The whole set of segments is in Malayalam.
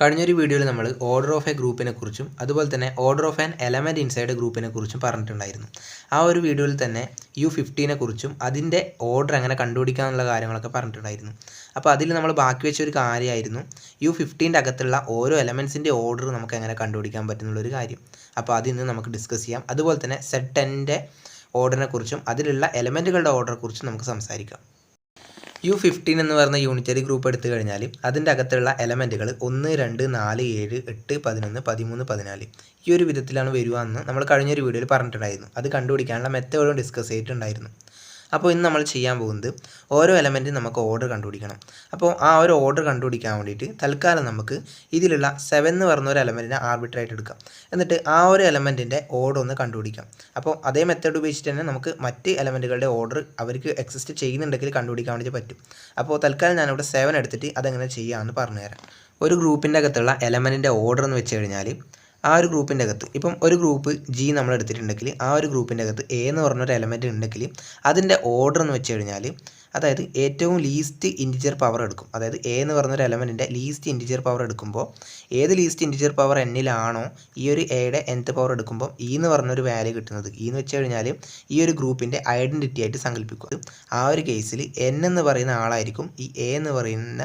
കഴിഞ്ഞൊരു വീഡിയോയിൽ നമ്മൾ ഓർഡർ ഓഫ് എ ഗ്രൂപ്പിനെ കുറിച്ചും അതുപോലെ തന്നെ order of an element inside ഗ്രൂപ്പിനെ കുറിച്ചും പറഞ്ഞിട്ടുണ്ടായിരുന്നു. ആ ഒരു വീഡിയോയിൽ തന്നെ U15നെ കുറിച്ചും അതിൻ്റെ ഓർഡർ എങ്ങനെ കണ്ടുപിടിക്കാമെന്നുള്ള കാര്യങ്ങളൊക്കെ പറഞ്ഞിട്ടുണ്ടായിരുന്നു. അപ്പോൾ അതിൽ നമ്മൾ ബാക്കി വെച്ചൊരു കാര്യമായിരുന്നു U15ൻ്റെ അകത്തുള്ള ഓരോ എലമെൻറ്റ്സിൻ്റെ ഓർഡർ നമുക്ക് എങ്ങനെ കണ്ടുപിടിക്കാൻ പറ്റുന്നുള്ളൊരു കാര്യം. അപ്പോൾ അതിന്ന് നമുക്ക് ഡിസ്കസ് ചെയ്യാം. അതുപോലെ തന്നെ സെറ്റ് 10ൻ്റെ ഓർഡറിനെ കുറിച്ചും അതിലുള്ള എലമെൻറ്റുകളുടെ ഓർഡറെ കുറിച്ചും നമുക്ക് സംസാരിക്കാം. U15 എന്ന് പറയുന്ന യൂണിറ്ററി ഗ്രൂപ്പ് എടുത്തു കഴിഞ്ഞാൽ അതിൻ്റെ അകത്തുള്ള എലമെൻറ്റുകൾ 1, 2, 4, 7, 8, 11, 13, 14 ഈ ഒരു വിധത്തിലാണ് വരിക എന്ന് നമ്മൾ കഴിഞ്ഞൊരു വീഡിയോയിൽ പറഞ്ഞിട്ടുണ്ടായിരുന്നു. അത് കണ്ടുപിടിക്കാനുള്ള മെത്തേഡും ഡിസ്കസ് ചെയ്തിട്ടുണ്ടായിരുന്നു. അപ്പോൾ ഇന്ന് നമ്മൾ ചെയ്യാൻ പോകുന്നത് ഓരോ എലമെൻറ്റും നമുക്ക് ഓർഡർ കണ്ടുപിടിക്കണം. അപ്പോൾ ആ ഒരു ഓർഡർ കണ്ടുപിടിക്കാൻ വേണ്ടിയിട്ട് തൽക്കാലം നമുക്ക് ഇതിലുള്ള 7 എന്ന് പറഞ്ഞ ഒരു എലമെൻറ്റിനെ ആർബിട്രേറ്റ് എടുക്കാം. എന്നിട്ട് ആ ഒരു എലമെൻറ്റിൻ്റെ ഓർഡർ ഒന്ന് കണ്ടുപിടിക്കാം. അപ്പോൾ അതേ മെത്തേഡ് ഉപയോഗിച്ചിട്ട് തന്നെ നമുക്ക് മറ്റ് എലമെൻറ്റുകളുടെ ഓർഡർ അവർക്ക് എക്സിസ്റ്റ് ചെയ്യുന്നുണ്ടെങ്കിൽ കണ്ടുപിടിക്കാൻ വേണ്ടി പറ്റും. അപ്പോൾ തൽക്കാലം ഞാനിവിടെ 7 എടുത്തിട്ട് അതെങ്ങനെ ചെയ്യാമെന്ന് പറഞ്ഞുതരാം. ഒരു ഗ്രൂപ്പിൻ്റെ അകത്തുള്ള എലമെൻറ്റിൻ്റെ ഓർഡർ എന്ന് വെച്ച് കഴിഞ്ഞാൽ ആ ഒരു ഗ്രൂപ്പിൻ്റെ അകത്ത് ഇപ്പം ഒരു ഗ്രൂപ്പ് G നമ്മൾ എടുത്തിട്ടുണ്ടെങ്കിൽ ആ ഒരു ഗ്രൂപ്പിൻ്റെ അകത്ത് A എന്ന് പറഞ്ഞൊരു എലമെൻറ്റ് ഉണ്ടെങ്കിൽ അതിൻ്റെ ഓർഡർ എന്ന് വെച്ച് കഴിഞ്ഞാൽ അതായത് ഏറ്റവും ലീസ്റ്റ് ഇൻറ്റിജർ പവർ എടുക്കും. അതായത് A എന്ന് പറഞ്ഞൊരു എലമെൻറ്റിൻ്റെ ലീസ്റ്റ് ഇൻറ്റിജർ പവർ എടുക്കുമ്പോൾ ഏത് ലീസ്റ്റ് ഇൻറ്റിജർ പവർ എന്നിലാണോ ഈ ഒരു എയുടെ nth പവർ എടുക്കുമ്പോൾ E എന്ന് പറഞ്ഞൊരു വാല്യൂ കിട്ടുന്നത്. E എന്ന് വെച്ച് കഴിഞ്ഞാൽ ഈ ഒരു ഗ്രൂപ്പിൻ്റെ ഐഡൻറ്റിറ്റി ആയിട്ട് സങ്കല്പിക്കുക. ആ ഒരു കേസിൽ n എന്ന് പറയുന്ന ആളായിരിക്കും ഈ A എന്ന് പറയുന്ന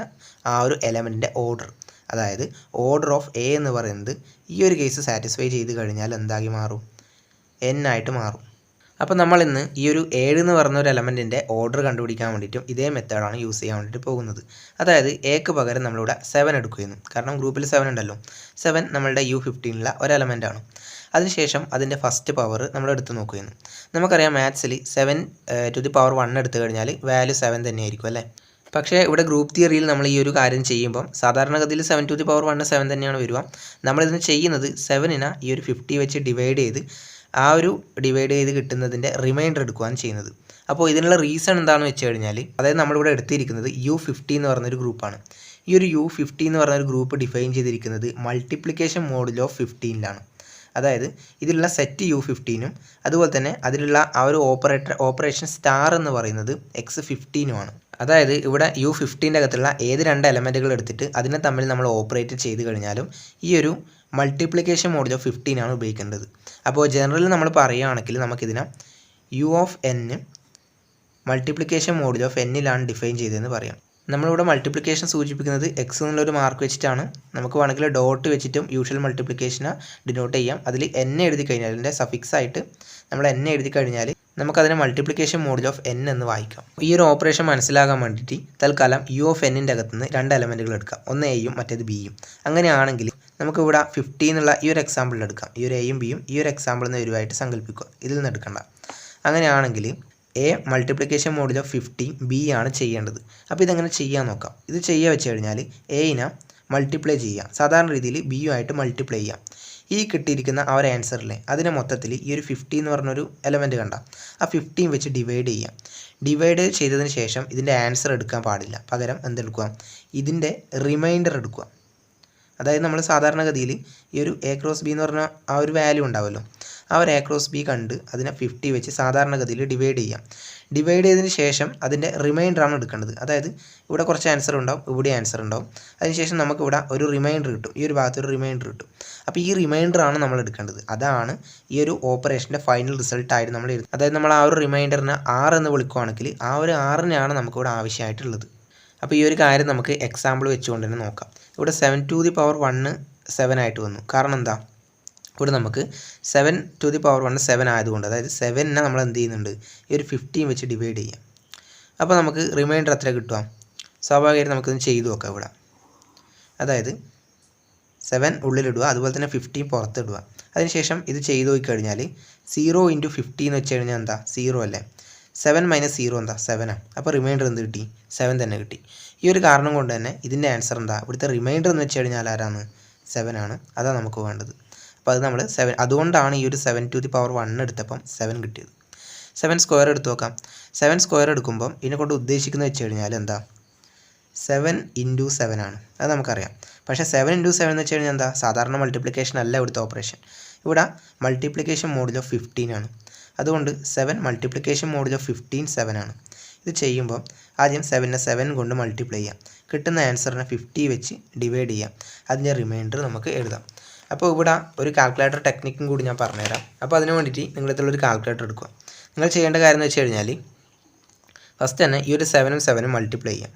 ആ ഒരു എലമെൻറ്റിൻ്റെ ഓർഡർ. അതായത് ഓർഡർ ഓഫ് A എന്ന് പറയുന്നത് ഈ ഒരു കേസ് സാറ്റിസ്ഫൈ ചെയ്ത് കഴിഞ്ഞാൽ എന്താക്കി മാറും? n ആയിട്ട് മാറും. അപ്പോൾ നമ്മൾ ഇന്ന് ഈ ഒരു 7 എന്ന് പറഞ്ഞ ഒരു എലമെൻറ്റിൻ്റെ ഓർഡർ കണ്ടുപിടിക്കാൻ വേണ്ടിയിട്ടും ഇതേ മെത്തേഡാണ് യൂസ് ചെയ്യാൻ വേണ്ടിയിട്ട് പോകുന്നത്. അതായത് Aക്ക് പകരം നമ്മളിവിടെ 7 എടുക്കുകയെന്നു. കാരണം ഗ്രൂപ്പിൽ 7 ഉണ്ടല്ലോ. 7 നമ്മളുടെ U15ലുള്ള ഒരു എലമെൻറ്റാണ്. അതിനുശേഷം അതിൻ്റെ ഫസ്റ്റ് പവർ നമ്മൾ എടുത്ത് നോക്കുകയെന്നു. നമുക്കറിയാം മാത്സിൽ 7 to the power 1 എടുത്തു കഴിഞ്ഞാൽ വാല്യൂ 7 തന്നെയായിരിക്കും അല്ലേ. പക്ഷേ ഇവിടെ ഗ്രൂപ്പ് തിയറിയിൽ നമ്മൾ ഈ ഒരു കാര്യം ചെയ്യുമ്പം സാധാരണഗതിയിൽ 7 to the power 1 7 തന്നെയാണ് വരിക. നമ്മളിതിന് ചെയ്യുന്നത് 7നെ ഈ ഒരു 50 വെച്ച് ഡിവൈഡ് ചെയ്ത് ആ ഒരു ഡിവൈഡ് ചെയ്ത് കിട്ടുന്നതിൻ്റെ റിമൈൻഡർ എടുക്കുകയാണ് ചെയ്യുന്നത്. അപ്പോൾ ഇതിനുള്ള റീസൺ എന്താണെന്ന് വെച്ച് കഴിഞ്ഞാൽ അതായത് നമ്മളിവിടെ എടുത്തിരിക്കുന്നത് U50 എന്ന് പറഞ്ഞൊരു ഗ്രൂപ്പാണ്. ഈ ഒരു U50 എന്ന് പറഞ്ഞൊരു ഗ്രൂപ്പ് ഡിഫൈൻ ചെയ്തിരിക്കുന്നത് മൾട്ടിപ്ലിക്കേഷൻ മോഡുൽ ഓഫ് 15ലാണ്. അതായത് ഇതിലുള്ള സെറ്റ് U15ഉം അതുപോലെ തന്നെ അതിലുള്ള ആ ഒരു ഓപ്പറേഷൻ സ്റ്റാർ എന്ന് പറയുന്നത് X15ഉമാണ്. അതായത് ഇവിടെ U15ൻ്റെ അകത്തുള്ള ഏത് 2 എലമെൻറ്റുകൾ എടുത്തിട്ട് അതിനെ തമ്മിൽ നമ്മൾ ഓപ്പറേറ്റ് ചെയ്ത് കഴിഞ്ഞാലും ഈ ഒരു മൾട്ടിപ്ലിക്കേഷൻ മോഡുൽ ഓഫ് 15 ആണ് ഉപയോഗിക്കേണ്ടത്. അപ്പോൾ ജനറലി നമ്മൾ പറയുകയാണെങ്കിൽ നമുക്കിതിനെ U of n multiplication modulo of എന്നിലാണ് ഡിഫൈൻ ചെയ്തതെന്ന് പറയാം. നമ്മളിവിടെ മൾട്ടിപ്ലിക്കേഷൻ സൂചിപ്പിക്കുന്നത് X എന്നുള്ളൊരു മാർക്ക് വെച്ചിട്ടാണ്. നമുക്ക് വേണമെങ്കിൽ ഡോട്ട് വെച്ചിട്ടും യൂഷ്വൽ മൾട്ടിപ്ലിക്കേഷനെ ഡിനോട്ട് ചെയ്യാം. അതിൽ n എഴുതി കഴിഞ്ഞാൽ അതിൻ്റെ സഫിക്സ് ആയിട്ട് നമ്മൾ n എഴുതി കഴിഞ്ഞാൽ നമുക്കതിനെ മൾട്ടിപ്ലിക്കേഷൻ മോഡുൽ ഓഫ് n എന്ന് വായിക്കാം. ഈ ഒരു ഓപ്പറേഷൻ മനസ്സിലാകാൻ വേണ്ടിയിട്ട് തൽക്കാലം U of nൻ്റെ അകത്തുനിന്ന് 2 എലമെൻറ്റുകൾ എടുക്കാം. ഒന്ന് Aയും മറ്റേത് Bയും. അങ്ങനെയാണെങ്കിൽ നമുക്കിവിടെ 50 എന്നുള്ള ഈ ഒരു എക്സാമ്പിളിൽ എടുക്കാം. ഈ ഒരു Aയും Bയും ഈ ഒരു എക്സാമ്പിളിൽ നിന്ന് വരുവായിട്ട് സങ്കല്പിക്കുക. ഇതിൽ നിന്ന് എടുക്കണ്ട. അങ്ങനെയാണെങ്കിൽ A multiplication modulo of 50 B ആണ് ചെയ്യേണ്ടത്. അപ്പോൾ ഇതെങ്ങനെ ചെയ്യാൻ നോക്കാം. ഇത് ചെയ്യുക വെച്ച് കഴിഞ്ഞാൽ Aനെ മൾട്ടിപ്ലൈ ചെയ്യാം. സാധാരണ രീതിയിൽ Bയുമായിട്ട് മൾട്ടിപ്ലൈ ചെയ്യാം. ഈ കിട്ടിയിരിക്കുന്ന ആ ഒരു ആൻസറിലെ അതിനെ മൊത്തത്തിൽ ഈ ഒരു 50 എന്ന് പറഞ്ഞൊരു എലമെൻറ്റ് കണ്ട ആ 15 വെച്ച് ഡിവൈഡ് ചെയ്യാം. ഡിവൈഡ് ചെയ്തതിന് ശേഷം ഇതിൻ്റെ ആൻസർ എടുക്കാൻ പാടില്ല. പകരം എന്തെടുക്കുക? ഇതിൻ്റെ റിമൈൻഡർ എടുക്കുക. അതായത് നമ്മൾ സാധാരണഗതിയിൽ ഈ ഒരു A ക്രോസ് B എന്ന് പറഞ്ഞ ആ ഒരു വാല്യൂ ഉണ്ടാവുമല്ലോ. ആ ഒരു A ക്രോസ് B കണ്ട് അതിനെ 50 വെച്ച് സാധാരണഗതിയിൽ ഡിവൈഡ് ചെയ്യാം. ഡിവൈഡ് ചെയ്തതിന് ശേഷം അതിൻ്റെ റിമൈൻഡറാണ് എടുക്കേണ്ടത്. അതായത് ഇവിടെ കുറച്ച് ആൻസർ ഉണ്ടാവും, ഇവിടെ ആൻസർ ഉണ്ടാവും. അതിനുശേഷം നമുക്കിവിടെ ഒരു റിമൈൻഡർ കിട്ടും. ഈ ഒരു ഭാഗത്ത് ഒരു റിമൈൻഡർ കിട്ടും. അപ്പോൾ ഈ റിമൈൻഡറാണ് നമ്മൾ എടുക്കേണ്ടത്. അതാണ് ഈ ഒരു ഓപ്പറേഷൻ്റെ ഫൈനൽ റിസൾട്ടായിട്ട് നമ്മൾ എഴുതുന്നത്. അതായത് നമ്മൾ ആ ഒരു റിമൈൻഡറിനെ 6 എന്ന് വിളിക്കുകയാണെങ്കിൽ ആ ഒരു 6നെയാണ് നമുക്കിവിടെ ആവശ്യമായിട്ടുള്ളത്. അപ്പോൾ ഈ ഒരു കാര്യം നമുക്ക് എക്സാമ്പിൾ വെച്ചുകൊണ്ട് തന്നെ നോക്കാം. ഇവിടെ 7 to the power 1 7 ആയിട്ട് വന്നു. കാരണം എന്താ? ഇവിടെ നമുക്ക് 7 to the power 1 7 ആയതുകൊണ്ട് അതായത് 7നെ നമ്മൾ എന്ത് ചെയ്യുന്നുണ്ട്? ഈ ഒരു 15 വെച്ച് ഡിവൈഡ് ചെയ്യാം. അപ്പോൾ നമുക്ക് റിമൈൻഡർ എത്ര കിട്ടുക? സ്വാഭാവികമായിട്ട് നമുക്കിത് ചെയ്തു നോക്കാം. ഇവിടെ അതായത് 7 ഉള്ളിലിടുക, അതുപോലെ തന്നെ 15 പുറത്തിടുക. അതിനുശേഷം ഇത് ചെയ്തു നോക്കിക്കഴിഞ്ഞാൽ 0 into 50 എന്ന് വെച്ച് കഴിഞ്ഞാൽ എന്താ? 0 അല്ലേ. 7 - 0 എന്താ? 7 ആണ്. അപ്പോൾ റിമൈൻഡർ എന്ത് കിട്ടി? 7 തന്നെ കിട്ടി. ഈ ഒരു കാരണം കൊണ്ട് തന്നെ ഇതിൻ്റെ ആൻസർ എന്താ? ഇവിടുത്തെ റിമൈൻഡർ എന്ന് വെച്ച് കഴിഞ്ഞാൽ ആരാണ്? 7 ആണ്. അതാണ് നമുക്ക് വേണ്ടത്. അപ്പോൾ അത് നമ്മൾ 7 അതുകൊണ്ടാണ് ഈ ഒരു 7 to the power 1 എടുത്തപ്പം 7 കിട്ടിയത്. 7 സ്ക്വയർ എടുത്ത് നോക്കാം. 7 സ്ക്വയർ എടുക്കുമ്പം ഇതിനെക്കൊണ്ട് ഉദ്ദേശിക്കുന്നത് വെച്ച് കഴിഞ്ഞാൽ എന്താ? 7 into 7 ആണ്. അത് നമുക്കറിയാം. പക്ഷേ 7 into 7 എന്ന് വെച്ച് കഴിഞ്ഞാൽ എന്താ? സാധാരണ മൾട്ടിപ്ലിക്കേഷൻ അല്ല ഇവിടുത്തെ ഓപ്പറേഷൻ. ഇവിടെ മൾട്ടിപ്ലിക്കേഷൻ മോഡുൽ ഓഫ് 15 ആണ്. അതുകൊണ്ട് 7 മൾട്ടിപ്ലിക്കേഷൻ മോഡുൽ ഓഫ് 15 7 ആണ്. ഇത് ചെയ്യുമ്പോൾ ആദ്യം 7നെ 7 കൊണ്ട് മൾട്ടിപ്ലൈ ചെയ്യാം. കിട്ടുന്ന ആൻസറിനെ 50 വെച്ച് ഡിവൈഡ് ചെയ്യാം. അതിൻ്റെ റിമൈൻഡർ നമുക്ക് എഴുതാം. അപ്പോൾ ഇവിടെ ഒരു കാൽക്കുലേറ്റർ ടെക്നിക്കും കൂടി ഞാൻ പറഞ്ഞുതരാം. അപ്പോൾ അതിന് വേണ്ടിയിട്ട് നിങ്ങളിതിലൊരു കാൽക്കുലേറ്റർ എടുക്കുക. നിങ്ങൾ ചെയ്യേണ്ട കാര്യം എന്ന് വെച്ച് കഴിഞ്ഞാൽ ഫസ്റ്റ് തന്നെ ഈ ഒരു 7ഉം 7ഉം മൾട്ടിപ്ലൈ ചെയ്യാം.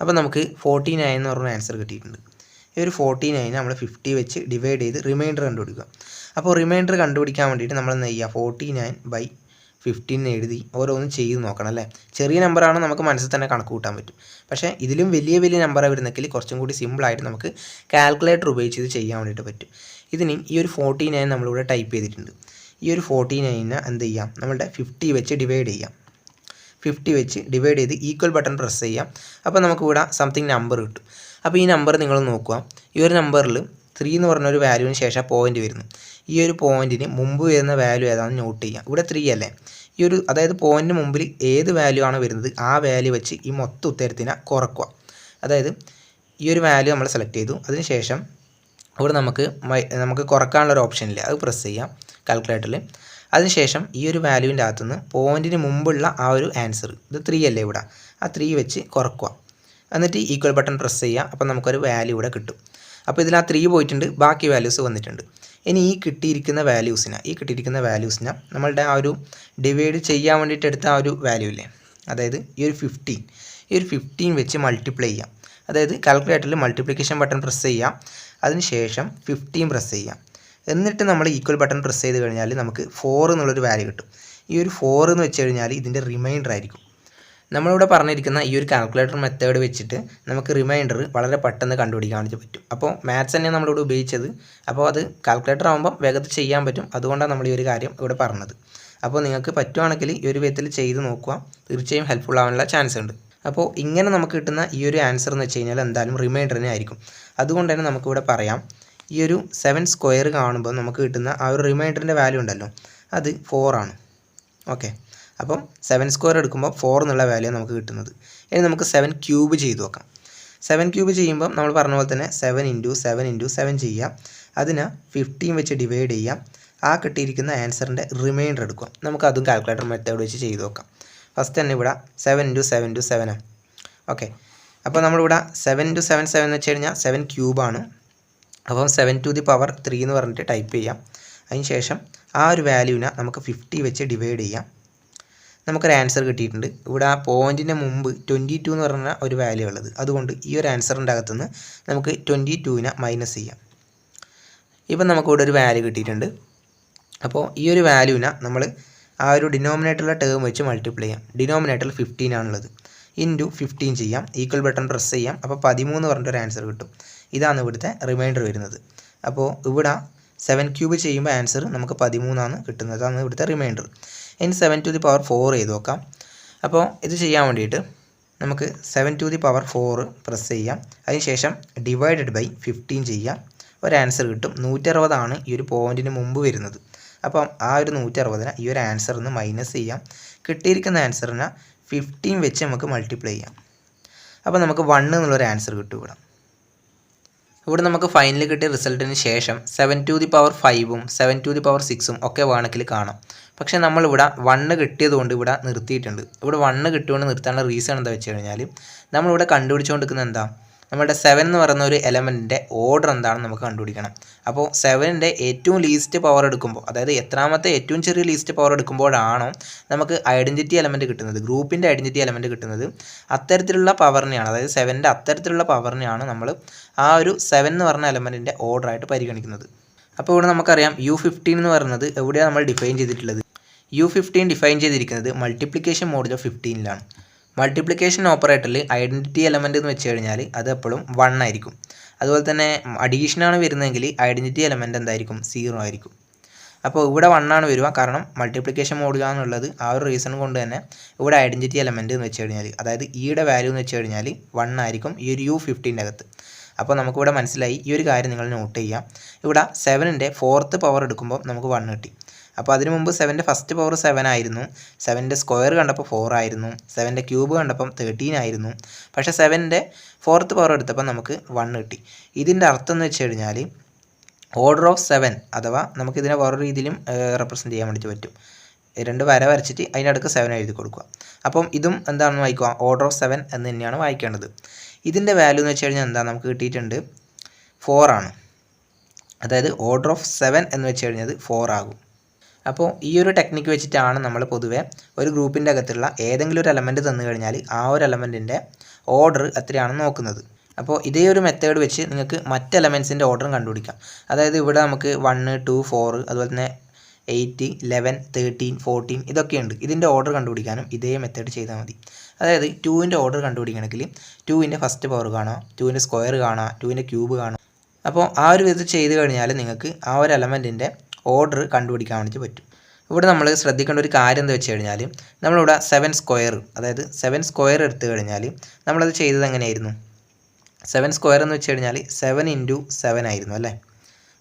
അപ്പോൾ നമുക്ക് 49 എന്ന് പറഞ്ഞ ആൻസർ കിട്ടിയിട്ടുണ്ട്. ഈ ഒരു 49 നമ്മൾ 50 വെച്ച് ഡിവൈഡ് ചെയ്ത് റിമൈൻഡർ കണ്ടുപിടിക്കുക. അപ്പോൾ റിമൈൻഡർ കണ്ടുപിടിക്കാൻ വേണ്ടിയിട്ട് നമ്മൾ എന്ത് ചെയ്യുക, 49/15 എഴുതി ഓരോന്നും ചെയ്ത് നോക്കണം അല്ലേ. ചെറിയ നമ്പറാണ്, നമുക്ക് മനസ്സിൽ തന്നെ കണക്ക് കൂട്ടാൻ പറ്റും. പക്ഷേ ഇതിലും വലിയ വലിയ നമ്പർ വരുന്നെങ്കിൽ കുറച്ചും കൂടി സിമ്പിളായിട്ട് നമുക്ക് കാൽക്കുലേറ്റർ ഉപയോഗിച്ച് ഇത് ചെയ്യാൻ വേണ്ടിയിട്ട് പറ്റും. ഇതിന് ഈ ഒരു 49 നമ്മളിവിടെ ടൈപ്പ് ചെയ്തിട്ടുണ്ട്. ഈ ഒരു 49നെ എന്ത് ചെയ്യാം, നമ്മളുടെ 50 വെച്ച് ഡിവൈഡ് ചെയ്യാം. 50 വെച്ച് ഡിവൈഡ് ചെയ്ത് ഈക്വൽ ബട്ടൺ പ്രസ് ചെയ്യാം. അപ്പോൾ നമുക്കിവിടെ സംതിങ് നമ്പർ കിട്ടും. അപ്പോൾ ഈ നമ്പർ നിങ്ങൾ നോക്കുക. ഈ ഒരു നമ്പറിൽ 3 എന്ന് പറഞ്ഞൊരു വാല്യൂവിന് ശേഷം പോയിൻ്റ് വരുന്നു. ഈ ഒരു പോയിൻറ്റിന് മുമ്പ് വരുന്ന വാല്യൂ ഏതാണെന്ന് നോട്ട് ചെയ്യാം. ഇവിടെ 3 അല്ലേ. ഈ ഒരു അതായത് പോയിൻറ്റിന് മുമ്പിൽ ഏത് വാല്യൂ ആണ് വരുന്നത് ആ വാല്യൂ വെച്ച് ഈ മൊത്തം ഉത്തരത്തിനെ കുറക്കുക. അതായത് ഈ ഒരു വാല്യൂ നമ്മൾ സെലക്ട് ചെയ്തു. അതിനുശേഷം ഇവിടെ നമുക്ക് കുറക്കാനുള്ളൊരു ഓപ്ഷൻ ഇല്ല, അത് പ്രസ് ചെയ്യാം കാൽക്കുലേറ്ററിൽ. അതിനുശേഷം ഈ ഒരു വാല്യൂവിൻ്റെ അകത്തുനിന്ന് പോയിൻറ്റിന് മുമ്പുള്ള ആ ഒരു ആൻസർ, ഇത് 3 അല്ലേ ഇവിടെ, ആ 3 വെച്ച് കുറക്കുക. എന്നിട്ട് ഈക്വൽ ബട്ടൺ പ്രസ് ചെയ്യുക. അപ്പോൾ നമുക്കൊരു വാല്യൂ ഇവിടെ കിട്ടും. അപ്പോൾ ഇതിൽ ആ 3 പോയിട്ടുണ്ട്, ബാക്കി വാല്യൂസ് വന്നിട്ടുണ്ട്. ഇനി ഈ കിട്ടിയിരിക്കുന്ന വാല്യൂസിനെ നമ്മളുടെ ആ ഒരു ഡിവൈഡ് ചെയ്യാൻ വേണ്ടിയിട്ട് എടുത്ത ആ ഒരു വാല്യൂ ഇല്ലേ, അതായത് ഈ ഒരു 15 വെച്ച് മൾട്ടിപ്ലൈ ചെയ്യാം. അതായത് കാൽക്കുലേറ്ററിൽ മൾട്ടിപ്ലിക്കേഷൻ ബട്ടൺ പ്രസ് ചെയ്യാം. അതിനുശേഷം 15 പ്രസ് ചെയ്യാം. എന്നിട്ട് നമ്മൾ ഈക്വൽ ബട്ടൺ പ്രസ് ചെയ്ത് കഴിഞ്ഞാൽ നമുക്ക് 4 എന്നുള്ളൊരു വാല്യൂ കിട്ടും. ഈ ഒരു 4 എന്ന് വെച്ച് കഴിഞ്ഞാൽ ഇതിൻ്റെ റിമൈൻഡർ ആയിരിക്കും. നമ്മളിവിടെ പറഞ്ഞിരിക്കുന്ന ഈ ഒരു കാൽക്കുലേറ്റർ മെത്തേഡ് വെച്ചിട്ട് നമുക്ക് റിമൈൻഡർ വളരെ പെട്ടെന്ന് കണ്ടുപിടിക്കാൻ വേണ്ടി പറ്റും. അപ്പോൾ മാത്സ് തന്നെയാണ് നമ്മളിവിടെ ഉപയോഗിച്ചത്. അപ്പോൾ അത് കാൽക്കുലേറ്റർ ആകുമ്പോൾ വേഗത്തിൽ ചെയ്യാൻ പറ്റും. അതുകൊണ്ടാണ് നമ്മൾ ഈ ഒരു കാര്യം ഇവിടെ പറഞ്ഞത്. അപ്പോൾ നിങ്ങൾക്ക് പറ്റുവാണെങ്കിൽ ഈ ഒരു വിധത്തിൽ ചെയ്ത് നോക്കുക, തീർച്ചയായും ഹെൽപ്ഫുൾ ആവാനുള്ള ചാൻസ് ഉണ്ട്. അപ്പോൾ ഇങ്ങനെ നമുക്ക് കിട്ടുന്ന ഈ ഒരു ആൻസർ എന്ന് വെച്ച് കഴിഞ്ഞാൽ എന്തായാലും റിമൈൻഡറിനെ ആയിരിക്കും. അതുകൊണ്ട് തന്നെ നമുക്കിവിടെ പറയാം, ഈ ഒരു 7 സ്ക്വയർ കാണുമ്പോൾ നമുക്ക് കിട്ടുന്ന ആ ഒരു റിമൈൻഡറിൻ്റെ വാല്യൂ ഉണ്ടല്ലോ, അത് 4 ആണ്. ഓക്കെ, അപ്പം 7 സ്ക്വയർ എടുക്കുമ്പോൾ 4 എന്നുള്ള വാല്യൂ നമുക്ക് കിട്ടുന്നത്. ഇനി നമുക്ക് 7 ക്യൂബ് ചെയ്ത് നോക്കാം. 7 ക്യൂബ് ചെയ്യുമ്പോൾ നമ്മൾ പറഞ്ഞ പോലെ തന്നെ 7 × 7 × 7 ചെയ്യാം. അതിനെ 15 വെച്ച് ഡിവൈഡ് ചെയ്യാം. ആ കിട്ടിയിരിക്കുന്ന ആൻസറിൻ്റെ റിമൈൻഡർ എടുക്കുക. നമുക്കതും കാൽക്കുലേറ്റർ മെത്തേഡ് വെച്ച് ചെയ്ത് നോക്കാം. ഫസ്റ്റ് തന്നെ ഇവിടെ 7 × 7 × 7 ആണ്. ഓക്കെ, അപ്പോൾ നമ്മളിവിടെ 7 × 7 7 എന്ന് വെച്ച് കഴിഞ്ഞാൽ 7 ക്യൂബാണ്. അപ്പം 7⁻³ എന്ന് പറഞ്ഞിട്ട് ടൈപ്പ് ചെയ്യാം. അതിന് ശേഷം ആ ഒരു വാല്യൂവിനെ നമുക്ക് 50 വെച്ച് ഡിവൈഡ് ചെയ്യാം. നമുക്കൊരു ആൻസർ കിട്ടിയിട്ടുണ്ട്. ഇവിടെ ആ പോയിൻറ്റിന് മുമ്പ് 22 എന്ന് പറഞ്ഞ ഒരു വാല്യൂ ഉള്ളത്. അതുകൊണ്ട് ഈ ഒരു ആൻസറിൻ്റെ അകത്തുനിന്ന് നമുക്ക് 22നെ മൈനസ് ചെയ്യാം. ഇപ്പം നമുക്കിവിടെ ഒരു വാല്യൂ കിട്ടിയിട്ടുണ്ട്. അപ്പോൾ ഈ ഒരു വാല്യൂവിനെ നമ്മൾ ആ ഒരു ഡിനോമിനേറ്ററിലെ ടേം വെച്ച് മൾട്ടിപ്ലൈ ചെയ്യാം. ഡിനോമിനേറ്ററിൽ 15 ആണുള്ളത്. ഇൻറ്റു 15 ചെയ്യാം. ഈക്വൽ ബട്ടൺ പ്രസ് ചെയ്യാം. അപ്പോൾ 13 പറഞ്ഞിട്ടൊരു ആൻസർ കിട്ടും. ഇതാണ് ഇവിടുത്തെ റിമൈൻഡർ വരുന്നത്. അപ്പോൾ ഇവിടെ 7 ക്യൂബ് ചെയ്യുമ്പോൾ ആൻസർ നമുക്ക് 13 ആണ് കിട്ടുന്നത്. അതാണ് ഇവിടുത്തെ റിമൈൻഡർ. ഇനി 7⁴ ചെയ്ത് നോക്കാം. അപ്പോൾ ഇത് ചെയ്യാൻ വേണ്ടിയിട്ട് നമുക്ക് 7⁴ പ്രസ് ചെയ്യാം. അതിനുശേഷം ഡിവൈഡഡ് ബൈ 15 ചെയ്യാം. ഒരു ആൻസർ കിട്ടും. 160 ആണ് ഈ ഒരു പോയിൻറ്റിന് മുമ്പ് വരുന്നത്. അപ്പം ആ ഒരു 160നെ ഈ ഒരു ആൻസറിൽ നിന്ന് മൈനസ് ചെയ്യാം. കിട്ടിയിരിക്കുന്ന ആൻസറിനെ 15 വെച്ച് നമുക്ക് മൾട്ടിപ്ലൈ ചെയ്യാം. അപ്പോൾ നമുക്ക് 1 എന്നുള്ളൊരു ആൻസർ കിട്ടും. ഇവിടെ നമുക്ക് ഫൈനൽ കിട്ടിയ റിസൾട്ടിന് ശേഷം 7⁵ഉം 7⁶ഉം ഒക്കെ വേണമെങ്കിൽ കാണാം. പക്ഷേ നമ്മളിവിടെ 1 കിട്ടിയതുകൊണ്ട് ഇവിടെ നിർത്തിയിട്ടുണ്ട്. ഇവിടെ 1 കിട്ടിയതുകൊണ്ട് നിർത്താനുള്ള റീസൺ എന്താ വെച്ച് കഴിഞ്ഞാൽ നമ്മളിവിടെ കണ്ടുപിടിച്ചുകൊണ്ടിരിക്കുന്നത് എന്താ, നമ്മുടെ 7 എന്ന് പറയുന്ന ഒരു എലമെൻറ്റിൻ്റെ ഓർഡർ എന്താണെന്ന് നമുക്ക് കണ്ടുപിടിക്കണം. അപ്പോൾ 7ൻ്റെ ഏറ്റവും ലീസ്റ്റ് പവർ എടുക്കുമ്പോൾ, അതായത് എത്രാമത്തെ ഏറ്റവും ചെറിയ ലീസ്റ്റ് പവർ എടുക്കുമ്പോഴാണോ നമുക്ക് ഐഡൻറ്റിറ്റി എലമെൻറ്റ് കിട്ടുന്നത്, ഗ്രൂപ്പിൻ്റെ ഐഡൻറ്റിറ്റി എലമെൻറ്റ് കിട്ടുന്നത്, അത്തരത്തിലുള്ള പവറിനെയാണ്, അതായത് 7ൻ്റെ അത്തരത്തിലുള്ള പവറിനെയാണ് നമ്മൾ ആ ഒരു 7 എന്ന് പറഞ്ഞ എലമെൻറ്റിൻ്റെ ഓർഡറായിട്ട് പരിഗണിക്കുന്നത്. അപ്പോൾ ഇവിടെ നമുക്കറിയാം U15 എന്ന് പറയുന്നത് എവിടെയാണ് നമ്മൾ ഡിഫൈൻ ചെയ്തിട്ടുള്ളത്. U15 ഡിഫൈൻ ചെയ്തിരിക്കുന്നത് മൾട്ടിപ്ലിക്കേഷൻ മോഡിൽ ഓഫ് 15ലാണ്. മൾട്ടിപ്ലിക്കേഷൻ ഓപ്പറേറ്ററിൽ ഐഡൻറ്റിറ്റി എലമെൻറ്റ് എന്ന് വെച്ച് കഴിഞ്ഞാൽ അത് എപ്പോഴും 1 ആയിരിക്കും. അതുപോലെ തന്നെ അഡീഷനാണ് വരുന്നതെങ്കിൽ ഐഡൻറ്റിറ്റി എലമെൻറ്റ് എന്തായിരിക്കും, 0 ആയിരിക്കും. അപ്പോൾ ഇവിടെ 1 ആണ് വരിക, കാരണം മൾട്ടിപ്ലിക്കേഷൻ മോഡിലാണെന്നുള്ളത്. ആ ഒരു റീസൺ കൊണ്ട് തന്നെ ഇവിടെ ഐഡൻറ്റിറ്റി എലമെൻറ്റ് എന്ന് വെച്ച് കഴിഞ്ഞാൽ, അതായത് ഈയുടെ വാല്യൂ എന്ന് വെച്ച് കഴിഞ്ഞാൽ 1 ആയിരിക്കും ഈ ഒരു U15ൻ്റെ അകത്ത്. അപ്പോൾ നമുക്കിവിടെ മനസ്സിലായി. ഈ ഒരു കാര്യം നിങ്ങൾ നോട്ട് ചെയ്യാം. ഇവിടെ 7ൻ്റെ 4th പവർ എടുക്കുമ്പോൾ നമുക്ക് 1 കിട്ടി. അപ്പോൾ അതിന് മുമ്പ് 7ൻ്റെ ഫസ്റ്റ് പവർ 7 ആയിരുന്നു. 7ൻ്റെ സ്ക്വയർ കണ്ടപ്പോൾ 4 ആയിരുന്നു. 7ൻ്റെ ക്യൂബ് കണ്ടപ്പം 13 ആയിരുന്നു. പക്ഷേ 7ൻ്റെ 4th പവർ എടുത്തപ്പോൾ നമുക്ക് 1 കിട്ടി. ഇതിൻ്റെ അർത്ഥം എന്ന് വെച്ച് കഴിഞ്ഞാൽ ഓർഡർ ഓഫ് 7, അഥവാ നമുക്കിതിനെ വേറെ രീതിയിലും റെപ്രസെൻറ്റ് ചെയ്യാൻ വേണ്ടിയിട്ട് പറ്റും. 2 വര വരച്ചിട്ട് അതിനടുക്ക് 7 എഴുതി കൊടുക്കുക. അപ്പം ഇതും എന്താണെന്ന് വായിക്കുക, ഓർഡർ ഓഫ് 7 എന്ന് തന്നെയാണ് വായിക്കേണ്ടത്. ഇതിൻ്റെ വാല്യൂ എന്ന് വെച്ച് കഴിഞ്ഞാൽ എന്താ നമുക്ക് കിട്ടിയിട്ടുണ്ട് 4 ആണ്. അതായത് ഓർഡർ ഓഫ് 7 എന്ന് വെച്ച് കഴിഞ്ഞാൽ 4 ആകും. അപ്പോൾ ഈ ഒരു ടെക്നിക്ക് വെച്ചിട്ടാണ് നമ്മൾ പൊതുവേ ഒരു ഗ്രൂപ്പിൻ്റെ അകത്തുള്ള ഏതെങ്കിലും ഒരു എലമെൻറ്റ് തന്നു കഴിഞ്ഞാൽ ആ ഒരു എലമെൻറ്റിൻ്റെ ഓർഡർ എത്രയാണെന്ന് നോക്കുന്നത്. അപ്പോൾ ഇതേ ഒരു മെത്തേഡ് വെച്ച് നിങ്ങൾക്ക് മറ്റ് എലമെൻറ്റ്സിൻ്റെ ഓർഡറും കണ്ടുപിടിക്കാം. അതായത് ഇവിടെ നമുക്ക് 1, 2, 4 അതുപോലെ തന്നെ 8, 11, 13, 14 ഇതൊക്കെയുണ്ട്. ഇതിൻ്റെ ഓർഡർ കണ്ടുപിടിക്കാനും ഇതേ മെത്തേഡ് ചെയ്താൽ മതി. അതായത് 2ൻ്റെ ഓർഡർ കണ്ടുപിടിക്കണമെങ്കിൽ 2ൻ്റെ ഫസ്റ്റ് പവർ കാണുക, 2ൻ്റെ സ്ക്വയർ കാണുക, 2ൻ്റെ ക്യൂബ് കാണുക. അപ്പോൾ ആ ഒരു വിധത്തിൽ ചെയ്ത് കഴിഞ്ഞാൽ നിങ്ങൾക്ക് ആ ഒരു എലമെൻറ്റിൻ്റെ ഓർഡർ കണ്ടുപിടിക്കാൻ വേണ്ടി പറ്റും. ഇവിടെ നമ്മൾ ശ്രദ്ധിക്കേണ്ട ഒരു കാര്യം എന്താ വെച്ച് കഴിഞ്ഞാൽ നമ്മളിവിടെ 7 സ്ക്വയർ, അതായത് 7 സ്ക്വയർ എടുത്തു കഴിഞ്ഞാൽ നമ്മളത് ചെയ്തത് എങ്ങനെയായിരുന്നു? 7 സ്ക്വയർ എന്ന് വെച്ച് കഴിഞ്ഞാൽ 7 × 7 ആയിരുന്നു അല്ലേ.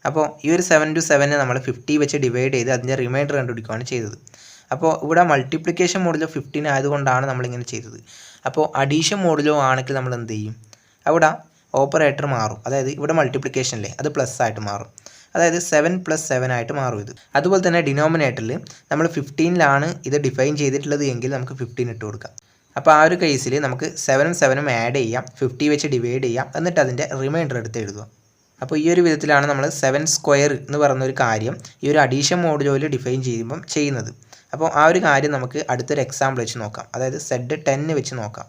അപ്പോൾ ഈ ഒരു 7 × 7 നമ്മൾ 50 വെച്ച് ഡിവൈഡ് ചെയ്ത് അതിൻ്റെ റിമൈൻഡർ കണ്ടുപിടിക്കുകയാണ് ചെയ്തത്. അപ്പോൾ ഇവിടെ മൾട്ടിപ്ലിക്കേഷൻ മോഡിലോ 15 ആയതുകൊണ്ടാണ് നമ്മളിങ്ങനെ ചെയ്തത്. അപ്പോൾ അഡീഷൻ മോഡിലോ ആണെങ്കിൽ നമ്മൾ എന്ത് ചെയ്യും? അവിടെ ഓപ്പറേറ്റർ മാറും. അതായത് ഇവിടെ മൾട്ടിപ്ലിക്കേഷനിലെ അത് പ്ലസ് ആയിട്ട് മാറും. അതായത് 7 + 7 ആയിട്ട് മാറും ഇത്. അതുപോലെ തന്നെ ഡിനോമിനേറ്ററിൽ നമ്മൾ 15ലാണ് ഇത് ഡിഫൈൻ ചെയ്തിട്ടുള്ളത് എങ്കിൽ നമുക്ക് 15 ഇട്ട് കൊടുക്കാം. അപ്പോൾ ആ ഒരു കേസിൽ നമുക്ക് 7ഉം 7ഉം ആഡ് ചെയ്യാം, 50 വെച്ച് ഡിവൈഡ് ചെയ്യാം, എന്നിട്ട് അതിൻ്റെ റിമൈൻഡർ എടുത്ത് എഴുതുക. അപ്പോൾ ഈ ഒരു വിധത്തിലാണ് നമ്മൾ 7 സ്ക്വയർ എന്ന് പറയുന്നൊരു കാര്യം ഈ ഒരു അഡീഷൻ മോഡുലോയിൽ ഡിഫൈൻ ചെയ്യുമ്പം ചെയ്യുന്നത്. അപ്പോൾ ആ ഒരു കാര്യം നമുക്ക് അടുത്തൊരു എക്സാമ്പിൾ വെച്ച് നോക്കാം. അതായത് Z10 വെച്ച് നോക്കാം.